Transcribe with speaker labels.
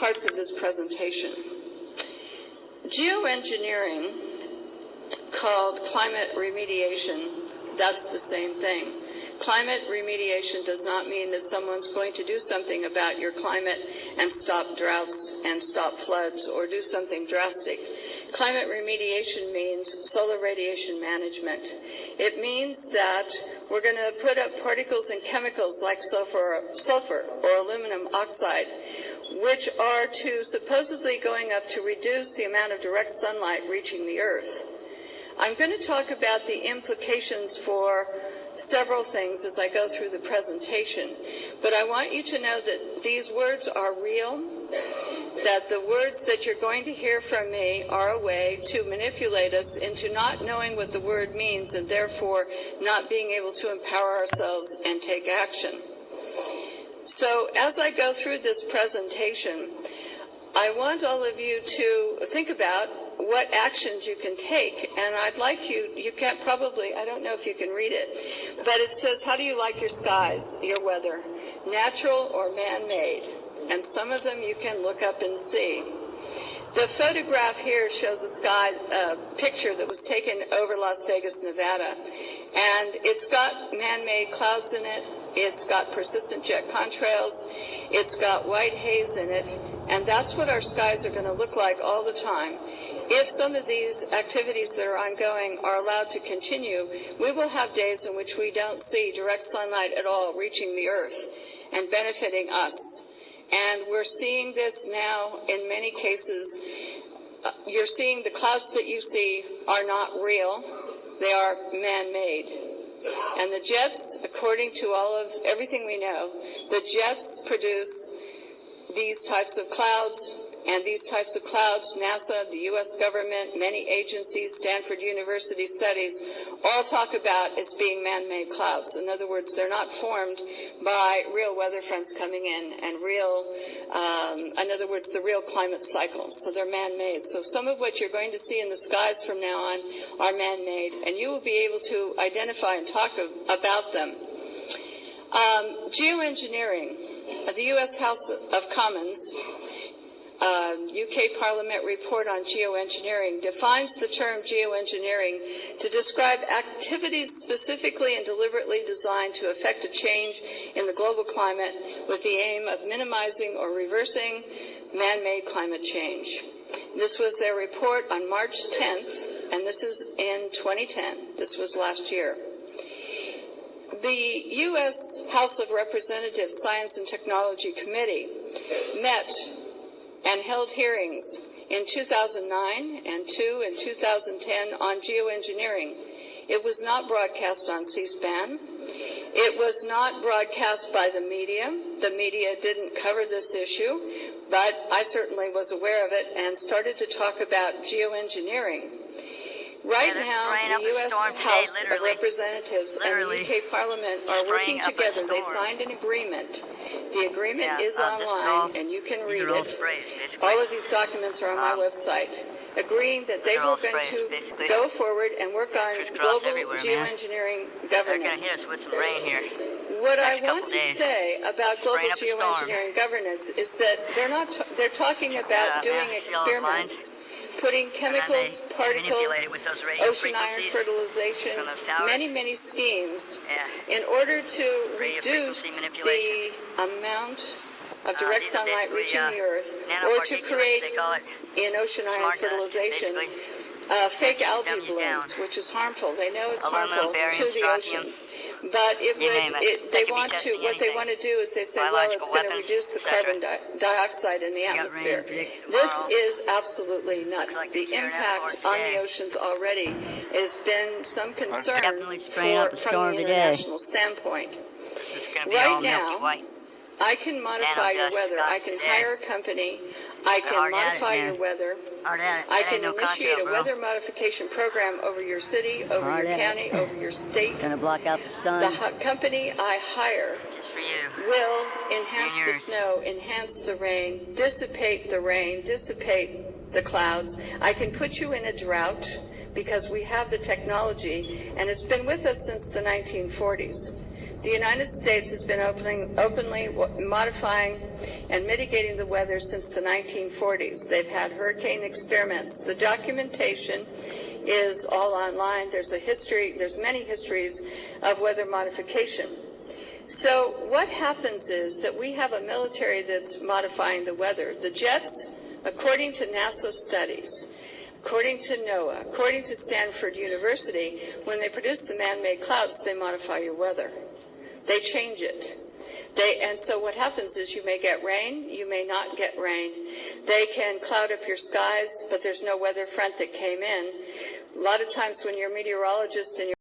Speaker 1: parts of this presentation. Geoengineering, called climate remediation, that's the same thing. Climate remediation does not mean that someone's going to do something about your climate and stop droughts and stop floods or do something drastic. Climate remediation means solar radiation management. It means that we're going to put up particles and chemicals like sulfur or aluminum oxide, which are supposedly going up to reduce the amount of direct sunlight reaching the Earth. I'm going to talk about the implications for several things as I go through the presentation, but I want you to know that these words are real, that the words that you're going to hear from me are a way to manipulate us into not knowing what the word means and therefore not being able to empower ourselves and take action. So as I go through this presentation, I want all of you to think about what actions you can take. And I'd like you can't probably, I don't know if you can read it, but it says, how do you like your skies, your weather, natural or man-made? And some of them you can look up and see. The photograph here shows a sky picture that was taken over Las Vegas, Nevada. And it's got man-made clouds in it. It's got persistent jet contrails. It's got white haze in it. And that's what our skies are going to look like all the time. If some of these activities that are ongoing are allowed to continue, we will have days in which we don't see direct sunlight at all reaching the Earth and benefiting us. And we're seeing this now in many cases. You're seeing the clouds that you see are not real. They are man-made. And the jets, according to everything we know, the jets produce these types of clouds. And these types of clouds, NASA, the U.S. government, many agencies, Stanford University studies, all talk about as being man-made clouds. In other words, they're not formed by real weather fronts coming in and in other words, the real climate cycle. So they're man-made. So some of what you're going to see in the skies from now on are man-made, and you will be able to identify and talk about them. Geoengineering, the U.S. House of Commons, UK Parliament report on geoengineering defines the term geoengineering to describe activities specifically and deliberately designed to affect a change in the global climate with the aim of minimizing or reversing man-made climate change. This was their report on March 10th, and this is in 2010. This was last year. The U.S. House of Representatives Science and Technology Committee met and held hearings in 2009 and in 2010 on geoengineering. It was not broadcast on C-SPAN. It was not broadcast by the media. The media didn't cover this issue, but I certainly was aware of it and started to talk about geoengineering. Right now, the U.S. House of Representatives and the UK Parliament are working together. They signed an agreement. The agreement is online, and you can read it. All of these documents are on my website, agreeing that they were going to go forward and work on global geoengineering governance. What I want to say about global geoengineering governance is that they're talking about doing experiments, putting chemicals, particles, ocean iron fertilization, many schemes in order to reduce the amount of direct sunlight reaching the Earth, or to create, in ocean iron fertilization, fake algae blooms, which is harmful. They know it's harmful to the oceans. But what they want to do is they say, well, it's going to reduce the carbon dioxide in the atmosphere. This is absolutely nuts. The impact on the oceans already has been some concern from the international standpoint. Right now, I can modify your weather. I can hire a company. I can modify your weather. I can initiate a weather modification program over your city, over your county, over your state.
Speaker 2: Gonna block out the sun.
Speaker 1: The company I hire will enhance the snow, enhance the rain, dissipate the clouds. I can put you in a drought because we have the technology, and it's been with us since the 1940s. The United States has been openly modifying and mitigating the weather since the 1940s. They've had hurricane experiments. The documentation is all online. There's many histories of weather modification. So what happens is that we have a military that's modifying the weather. The jets, according to NASA studies, according to NOAA, according to Stanford University, when they produce the man-made clouds, they modify your weather. They change it. And so what happens is you may get rain, you may not get rain. They can cloud up your skies, but there's no weather front that came in. A lot of times when you're a meteorologist and you're